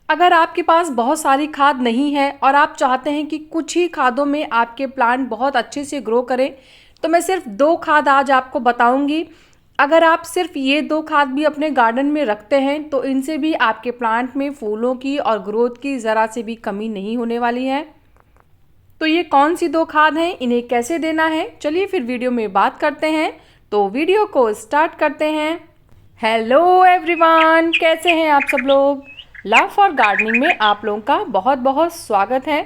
अगर आपके पास बहुत सारी खाद नहीं है और आप चाहते हैं कि कुछ ही खादों में आपके प्लांट बहुत अच्छे से ग्रो करें, तो मैं सिर्फ 2 खाद आज आपको बताऊंगी। अगर आप सिर्फ ये 2 खाद भी अपने गार्डन में रखते हैं तो इनसे भी आपके प्लांट में फूलों की और ग्रोथ की ज़रा से भी कमी नहीं होने वाली है। तो ये कौन सी 2 खाद हैं, इन्हें कैसे देना है, चलिए फिर वीडियो में बात करते हैं। तो वीडियो को स्टार्ट करते हैं। हेलो एवरीवन, कैसे हैं आप सब लोग। लव फॉर गार्डनिंग में आप लोगों का बहुत बहुत स्वागत है।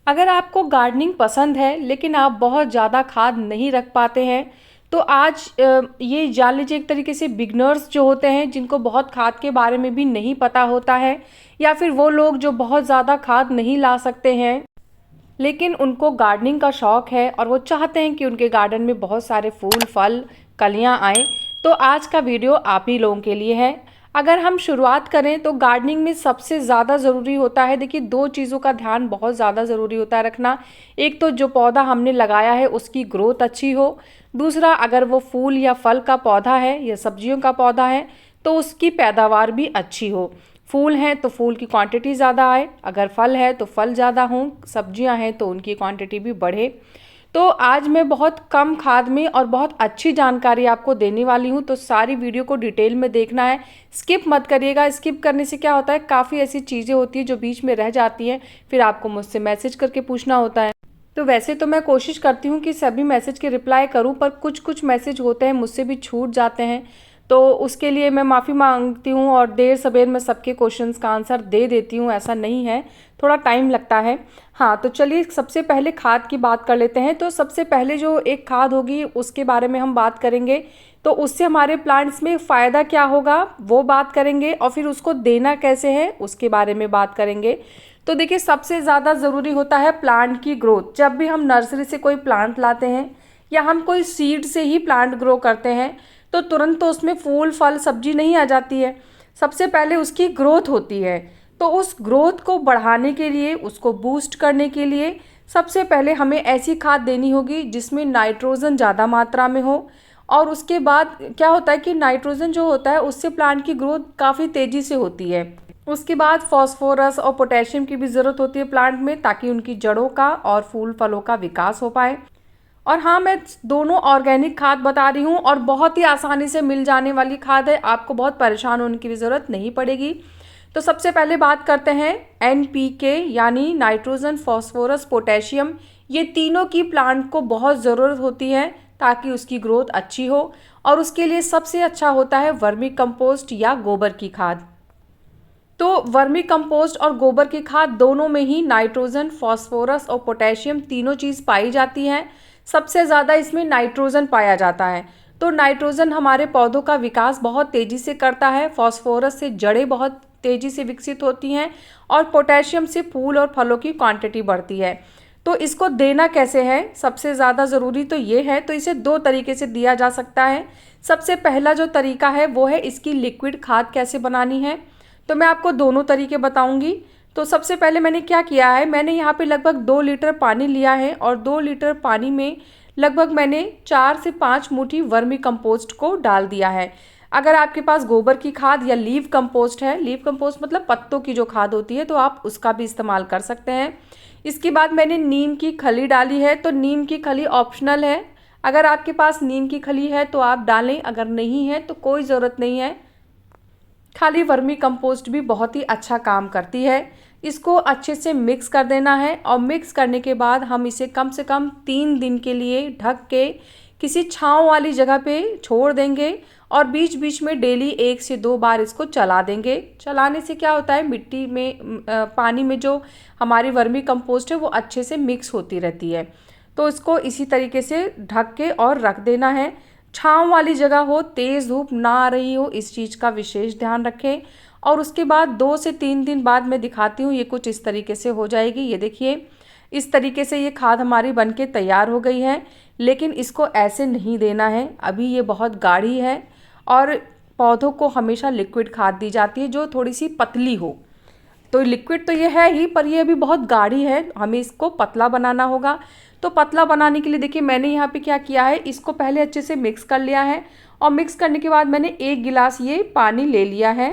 अगर आपको गार्डनिंग पसंद है लेकिन आप बहुत ज़्यादा खाद नहीं रख पाते हैं, तो आज ये जान लीजिए एक तरीके से बिगनर्स जो होते हैं, जिनको बहुत खाद के बारे में भी नहीं पता होता है, या फिर वो लोग जो बहुत ज़्यादा खाद नहीं ला सकते हैं लेकिन उनको गार्डनिंग का शौक़ है और वो चाहते हैं कि उनके गार्डन में बहुत सारे फूल फल कलियां आएँ, तो आज का वीडियो आप ही लोगों के लिए है। अगर हम शुरुआत करें तो गार्डनिंग में सबसे ज़्यादा ज़रूरी होता है, देखिए 2 चीज़ों का ध्यान बहुत ज़्यादा ज़रूरी होता है रखना। एक तो जो पौधा हमने लगाया है उसकी ग्रोथ अच्छी हो, दूसरा अगर वो फूल या फल का पौधा है या सब्जियों का पौधा है तो उसकी पैदावार भी अच्छी हो। फूल हैं तो फूल की क्वांटिटी ज़्यादा आए, अगर फल है तो फल ज़्यादा हों, सब्जियां हैं तो उनकी क्वांटिटी भी बढ़े। तो आज मैं बहुत कम खाद में और बहुत अच्छी जानकारी आपको देने वाली हूं, तो सारी वीडियो को डिटेल में देखना है, स्किप मत करिएगा। स्किप करने से क्या होता है, काफ़ी ऐसी चीज़ें होती हैं जो बीच में रह जाती हैं, फिर आपको मुझसे मैसेज करके पूछना होता है। तो वैसे तो मैं कोशिश करती हूँ कि सभी मैसेज के रिप्लाई करूँ, पर कुछ कुछ मैसेज होते हैं मुझसे भी छूट जाते हैं, तो उसके लिए मैं माफ़ी मांगती हूँ और देर सवेर में सबके क्वेश्चंस का आंसर दे देती हूँ, ऐसा नहीं है, थोड़ा टाइम लगता है। हाँ, तो चलिए सबसे पहले खाद की बात कर लेते हैं। तो सबसे पहले जो एक खाद होगी उसके बारे में हम बात करेंगे, तो उससे हमारे प्लांट्स में फ़ायदा क्या होगा वो बात करेंगे, और फिर उसको देना कैसे है उसके बारे में बात करेंगे। तो देखिए सबसे ज़्यादा ज़रूरी होता है प्लांट की ग्रोथ। जब भी हम नर्सरी से कोई प्लांट लाते हैं या हम कोई सीड से ही प्लांट ग्रो करते हैं, तो तुरंत तो उसमें फूल फल सब्जी नहीं आ जाती है, सबसे पहले उसकी ग्रोथ होती है। तो उस ग्रोथ को बढ़ाने के लिए, उसको बूस्ट करने के लिए सबसे पहले हमें ऐसी खाद देनी होगी जिसमें नाइट्रोजन ज़्यादा मात्रा में हो। और उसके बाद क्या होता है कि नाइट्रोजन जो होता है उससे प्लांट की ग्रोथ काफ़ी तेज़ी से होती है। उसके बाद फास्फोरस और पोटेशियम की भी ज़रूरत होती है प्लांट में, ताकि उनकी जड़ों का और फूल फलों का विकास हो पाए। और हाँ, मैं दोनों ऑर्गेनिक खाद बता रही हूँ और बहुत ही आसानी से मिल जाने वाली खाद है, आपको बहुत परेशान होने की भी ज़रूरत नहीं पड़ेगी। तो सबसे पहले बात करते हैं NPK यानी नाइट्रोजन फॉस्फोरस पोटेशियम। ये तीनों की प्लांट को बहुत ज़रूरत होती है ताकि उसकी ग्रोथ अच्छी हो, और उसके लिए सबसे अच्छा होता है वर्मी कंपोस्ट या गोबर की खाद। तो वर्मी कंपोस्ट और गोबर की खाद दोनों में ही नाइट्रोजन फॉस्फोरस और पोटेशियम तीनों चीज़ पाई जाती हैं। सबसे ज़्यादा इसमें नाइट्रोजन पाया जाता है। तो नाइट्रोजन हमारे पौधों का विकास बहुत तेज़ी से करता है, फॉस्फोरस से जड़ें बहुत तेज़ी से विकसित होती हैं, और पोटेशियम से फूल और फलों की क्वांटिटी बढ़ती है। तो इसको देना कैसे है, सबसे ज़्यादा ज़रूरी तो ये है, तो इसे 2 तरीके से दिया जा सकता है। सबसे पहला जो तरीका है वो है इसकी लिक्विड खाद कैसे बनानी है, तो मैं आपको दोनों तरीके बताऊंगी। तो सबसे पहले मैंने क्या किया है, मैंने यहाँ पे लगभग 2 लीटर पानी लिया है, और 2 लीटर पानी में लगभग मैंने 4 से 5 मुट्ठी वर्मी कंपोस्ट को डाल दिया है। अगर आपके पास गोबर की खाद या लीव कंपोस्ट है, लीव कंपोस्ट मतलब पत्तों की जो खाद होती है, तो आप उसका भी इस्तेमाल कर सकते हैं। इसके बाद मैंने नीम की खली डाली है, तो नीम की खली ऑप्शनल है, अगर आपके पास नीम की खली है तो आप डालें, अगर नहीं है तो कोई ज़रूरत नहीं है। खाली वर्मी कंपोस्ट भी बहुत ही अच्छा काम करती है। इसको अच्छे से मिक्स कर देना है, और मिक्स करने के बाद हम इसे कम से कम 3 दिन के लिए ढक के किसी छांव वाली जगह पे छोड़ देंगे, और बीच बीच में डेली 1 से 2 बार इसको चला देंगे। चलाने से क्या होता है, मिट्टी में पानी में जो हमारी वर्मी कंपोस्ट है वो अच्छे से मिक्स होती रहती है। तो इसको इसी तरीके से ढक के और रख देना है। छांव वाली जगह हो, तेज़ धूप ना आ रही हो, इस चीज़ का विशेष ध्यान रखें। और उसके बाद 2 से 3 दिन बाद मैं दिखाती हूँ, ये कुछ इस तरीके से हो जाएगी। ये देखिए इस तरीके से ये खाद हमारी बनके तैयार हो गई है, लेकिन इसको ऐसे नहीं देना है, अभी ये बहुत गाढ़ी है, और पौधों को हमेशा लिक्विड खाद दी जाती है जो थोड़ी सी पतली हो। तो लिक्विड तो ये है ही, पर ये अभी बहुत गाढ़ी है, हमें इसको पतला बनाना होगा। तो पतला बनाने के लिए देखिए मैंने यहाँ पे क्या किया है, इसको पहले अच्छे से मिक्स कर लिया है, और मिक्स करने के बाद मैंने 1 गिलास ये पानी ले लिया है,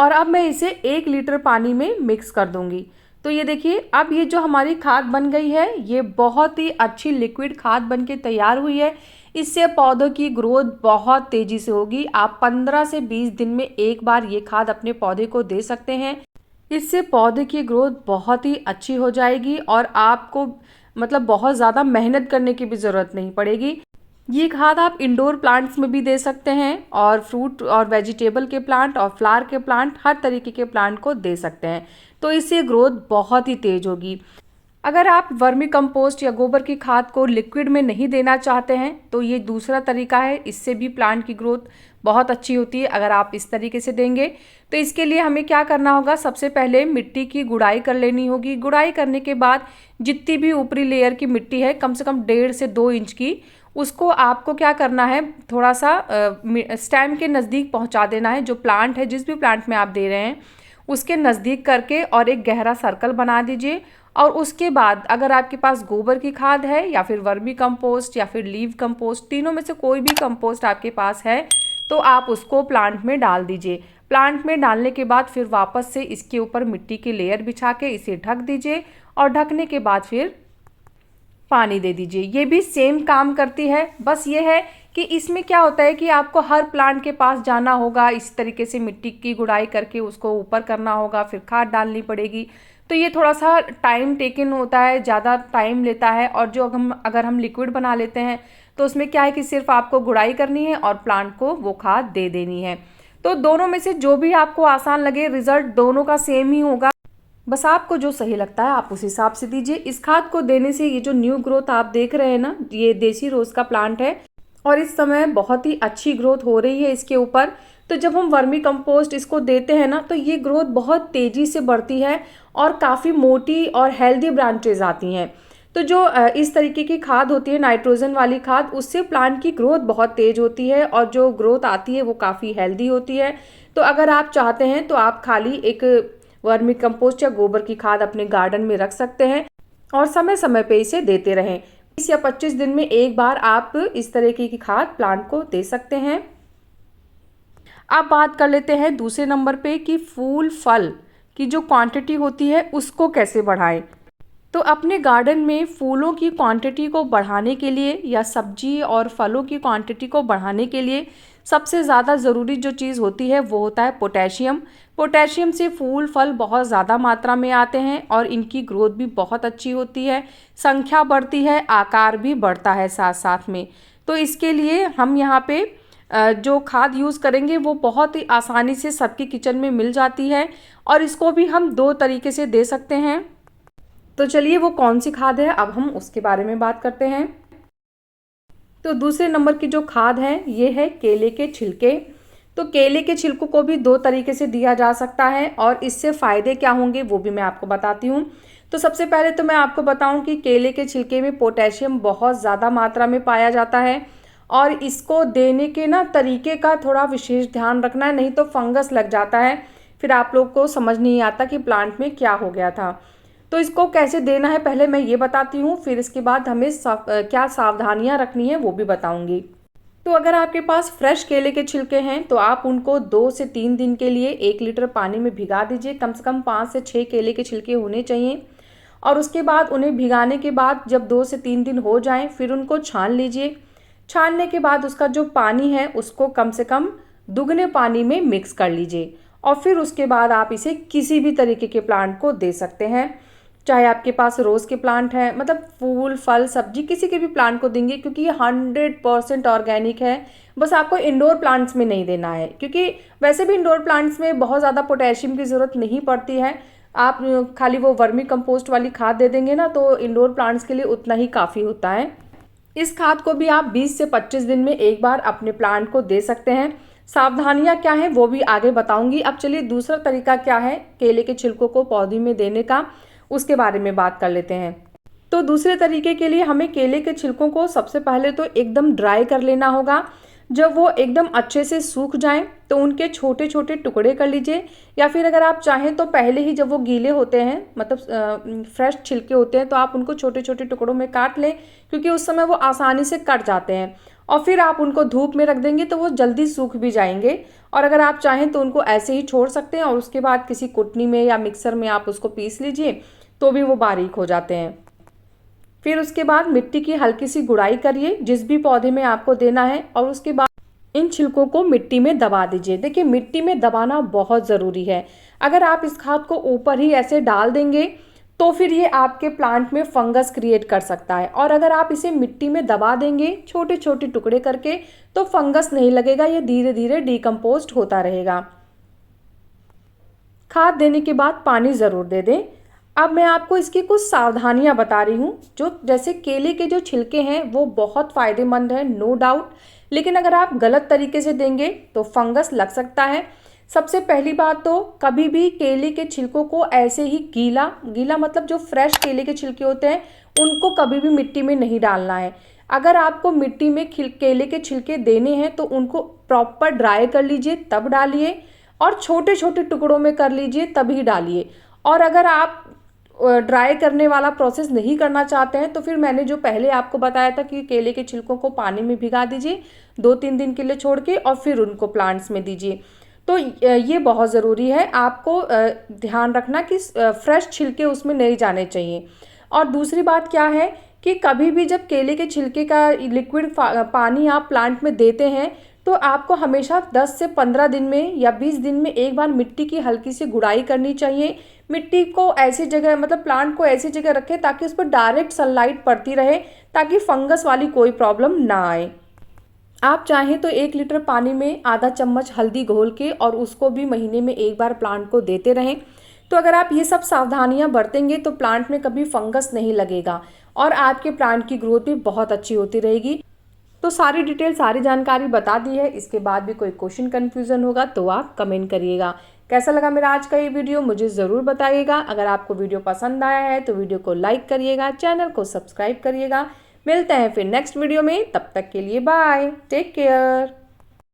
और अब मैं इसे 1 लीटर पानी में मिक्स कर दूंगी। तो ये देखिए, अब ये जो हमारी खाद बन गई है, ये बहुत ही अच्छी लिक्विड खाद बन के तैयार हुई है। इससे पौधों की ग्रोथ बहुत तेज़ी से होगी। आप 15 से 20 दिन में एक बार ये खाद अपने पौधे को दे सकते हैं। इससे पौधे की ग्रोथ बहुत ही अच्छी हो जाएगी और आपको मतलब बहुत ज़्यादा मेहनत करने की भी ज़रूरत नहीं पड़ेगी। ये खाद आप इंडोर प्लांट्स में भी दे सकते हैं और फ्रूट और वेजिटेबल के प्लांट और फ्लावर के प्लांट, हर तरीके के प्लांट को दे सकते हैं। तो इससे ग्रोथ बहुत ही तेज होगी। अगर आप वर्मी कंपोस्ट या गोबर की खाद को लिक्विड में नहीं देना चाहते हैं तो ये दूसरा तरीका है, इससे भी प्लांट की ग्रोथ बहुत अच्छी होती है अगर आप इस तरीके से देंगे। तो इसके लिए हमें क्या करना होगा, सबसे पहले मिट्टी की गुड़ाई कर लेनी होगी। गुड़ाई करने के बाद जितनी भी ऊपरी लेयर की मिट्टी है, कम से कम 1.5 से 2 इंच की, उसको आपको क्या करना है, थोड़ा सा स्टेम के नज़दीक पहुंचा देना है। जो प्लांट है, जिस भी प्लांट में आप दे रहे हैं उसके नज़दीक करके और एक गहरा सर्कल बना दीजिए। और उसके बाद अगर आपके पास गोबर की खाद है या फिर वर्मी कंपोस्ट या फिर लीव कंपोस्ट, तीनों में से कोई भी कंपोस्ट आपके पास है, तो आप उसको प्लांट में डाल दीजिए। प्लांट में डालने के बाद फिर वापस से इसके ऊपर मिट्टी की लेयर बिछा के इसे ढक दीजिए और ढकने के बाद फिर पानी दे दीजिए। ये भी सेम काम करती है, बस ये है कि इसमें क्या होता है कि आपको हर प्लांट के पास जाना होगा, इस तरीके से मिट्टी की गुड़ाई करके उसको ऊपर करना होगा, फिर खाद डालनी पड़ेगी। तो ये थोड़ा सा टाइम टेकन होता है, ज़्यादा टाइम लेता है। और जो अगर हम लिक्विड बना लेते हैं तो उसमें क्या है कि सिर्फ आपको गुड़ाई करनी है और प्लांट को वो खाद दे देनी है। तो दोनों में से जो भी आपको आसान लगे, रिजल्ट दोनों का सेम ही होगा। बस आपको जो सही लगता है आप उस हिसाब से दीजिए। इस खाद को देने से ये जो न्यू ग्रोथ आप देख रहे हैं ना, ये देसी रोज़ का प्लांट है और इस समय बहुत ही अच्छी ग्रोथ हो रही है इसके ऊपर। तो जब हम वर्मी कंपोस्ट इसको देते हैं ना, तो ये ग्रोथ बहुत तेज़ी से बढ़ती है और काफ़ी मोटी और हेल्दी ब्रांचेज आती हैं। तो जो इस तरीके की खाद होती है, नाइट्रोजन वाली खाद, उससे प्लांट की ग्रोथ बहुत तेज़ होती है और जो ग्रोथ आती है वो काफ़ी हेल्दी होती है। तो अगर आप चाहते हैं तो आप खाली एक वर्मी कंपोस्ट या गोबर की खाद अपने गार्डन में रख सकते हैं और समय समय पे इसे देते रहें। 20 या 25 दिन में एक बार आप इस तरीके की खाद प्लांट को दे सकते हैं। अब बात कर लेते हैं दूसरे नंबर पे कि फूल फल की जो क्वांटिटी होती है उसको कैसे बढ़ाएं। तो अपने गार्डन में फूलों की क्वांटिटी को बढ़ाने के लिए या सब्जी और फलों की क्वांटिटी को बढ़ाने के लिए सबसे ज़्यादा ज़रूरी जो चीज़ होती है वो होता है पोटेशियम। पोटेशियम से फूल फल बहुत ज़्यादा मात्रा में आते हैं और इनकी ग्रोथ भी बहुत अच्छी होती है, संख्या बढ़ती है, आकार भी बढ़ता है साथ साथ में। तो इसके लिए हम यहाँ पे जो खाद यूज़ करेंगे वो बहुत ही आसानी से सबके किचन में मिल जाती है और इसको भी हम 2 तरीके से दे सकते हैं। तो चलिए वो कौन सी खाद है, अब हम उसके बारे में बात करते हैं। तो दूसरे नंबर की जो खाद है ये है केले के छिलके। तो केले के छिलकों को भी 2 तरीके से दिया जा सकता है और इससे फ़ायदे क्या होंगे वो भी मैं आपको बताती हूँ। तो सबसे पहले तो मैं आपको बताऊँ कि केले के छिलके में पोटेशियम बहुत ज़्यादा मात्रा में पाया जाता है और इसको देने के ना तरीके का थोड़ा विशेष ध्यान रखना है, नहीं तो फंगस लग जाता है, फिर आप लोग को समझ नहीं आता कि प्लांट में क्या हो गया था। तो इसको कैसे देना है पहले मैं ये बताती हूँ, फिर इसके बाद हमें क्या सावधानियाँ रखनी है वो भी बताऊँगी। तो अगर आपके पास फ्रेश केले के छिलके हैं तो आप उनको 2 से 3 दिन के लिए 1 लीटर पानी में भिगा दीजिए। कम से कम 5 से 6 केले के छिलके होने चाहिए और उसके बाद उन्हें भिगाने के बाद जब 2 से 3 दिन हो जाएं फिर उनको छान लीजिए। छानने के बाद उसका जो पानी है उसको कम से कम दुगने पानी में मिक्स कर लीजिए और फिर उसके बाद आप इसे किसी भी तरीके के प्लांट को दे सकते हैं। चाहे आपके पास रोज़ के प्लांट हैं, मतलब फूल फल सब्जी किसी के भी प्लांट को देंगे, क्योंकि ये 100% ऑर्गेनिक है। बस आपको इंडोर प्लांट्स में नहीं देना है, क्योंकि वैसे भी इंडोर प्लांट्स में बहुत ज़्यादा पोटेशियम की ज़रूरत नहीं पड़ती है। आप खाली वो वर्मी कंपोस्ट वाली खाद दे देंगे ना तो इंडोर प्लांट्स के लिए उतना ही काफ़ी होता है। इस खाद को भी आप 20 से 25 दिन में एक बार अपने प्लांट को दे सकते हैं। सावधानियां क्या हैं वो भी आगे बताऊंगी। अब चलिए दूसरा तरीका क्या है केले के छिलकों को पौधे में देने का, उसके बारे में बात कर लेते हैं। तो दूसरे तरीके के लिए हमें केले के छिलकों को सबसे पहले तो एकदम ड्राई कर लेना होगा। जब वो एकदम अच्छे से सूख जाएं तो उनके छोटे छोटे टुकड़े कर लीजिए, या फिर अगर आप चाहें तो पहले ही जब वो गीले होते हैं, मतलब फ्रेश छिलके होते हैं, तो आप उनको छोटे छोटे टुकड़ों में काट लें, क्योंकि उस समय वो आसानी से कट जाते हैं। और फिर आप उनको धूप में रख देंगे तो वो जल्दी सूख भी जाएंगे। और अगर आप चाहें तो उनको ऐसे ही छोड़ सकते हैं और उसके बाद किसी कुटनी में या मिक्सर में आप उसको पीस लीजिए तो भी वो बारीक हो जाते हैं। फिर उसके बाद मिट्टी की हल्की सी गुड़ाई करिए जिस भी पौधे में आपको देना है, और उसके बाद इन छिलकों को मिट्टी में दबा दीजिए। देखिए, मिट्टी में दबाना बहुत ज़रूरी है। अगर आप इस खाद को ऊपर ही ऐसे डाल देंगे तो फिर ये आपके प्लांट में फंगस क्रिएट कर सकता है, और अगर आप इसे मिट्टी में दबा देंगे छोटे छोटे टुकड़े करके तो फंगस नहीं लगेगा, ये धीरे धीरे डिकम्पोस्ट होता रहेगा। खाद देने के बाद पानी ज़रूर दे दें। अब मैं आपको इसकी कुछ सावधानियां बता रही हूँ। जो जैसे केले के जो छिलके हैं वो बहुत फ़ायदेमंद है, नो डाउट, लेकिन अगर आप गलत तरीके से देंगे तो फंगस लग सकता है। सबसे पहली बात तो कभी भी केले के छिलकों को ऐसे ही गीला गीला मतलब जो फ्रेश केले के छिलके होते हैं उनको कभी भी मिट्टी में नहीं डालना है। अगर आपको मिट्टी में केले के छिलके देने हैं तो उनको प्रॉपर ड्राई कर लीजिए तब डालिए, और छोटे छोटे टुकड़ों में कर लीजिए तभी डालिए। और अगर आप ड्राई करने वाला प्रोसेस नहीं करना चाहते हैं तो फिर मैंने जो पहले आपको बताया था कि केले के छिलकों को पानी में भिगा दीजिए 2-3 दिन के लिए छोड़ के, और फिर उनको प्लांट्स में दीजिए। तो ये बहुत ज़रूरी है, आपको ध्यान रखना कि फ्रेश छिलके उसमें नहीं जाने चाहिए। और दूसरी बात क्या है कि कभी भी जब केले के छिलके का लिक्विड पानी आप प्लांट में देते हैं तो आपको हमेशा 10 से 15 दिन में या 20 दिन में एक बार मिट्टी की हल्की सी गुड़ाई करनी चाहिए। मिट्टी को ऐसी जगह मतलब प्लांट को ऐसी जगह रखें ताकि उस पर डायरेक्ट सनलाइट पड़ती रहे, ताकि फंगस वाली कोई प्रॉब्लम ना आए। आप चाहें तो 1 लीटर पानी में आधा चम्मच हल्दी घोल के और उसको भी महीने में एक बार प्लांट को देते रहें। तो अगर आप ये सब सावधानियां बरतेंगे तो प्लांट में कभी फंगस नहीं लगेगा और आपके प्लांट की ग्रोथ भी बहुत अच्छी होती रहेगी। तो सारी डिटेल सारी जानकारी बता दी है। इसके बाद भी कोई क्वेश्चन कन्फ्यूज़न होगा तो आप कमेंट करिएगा। कैसा लगा मेरा आज का ये वीडियो मुझे ज़रूर बताइएगा। अगर आपको वीडियो पसंद आया है तो वीडियो को लाइक करिएगा, चैनल को सब्सक्राइब करिएगा। मिलते हैं फिर नेक्स्ट वीडियो में, तब तक के लिए बाय, टेक केयर।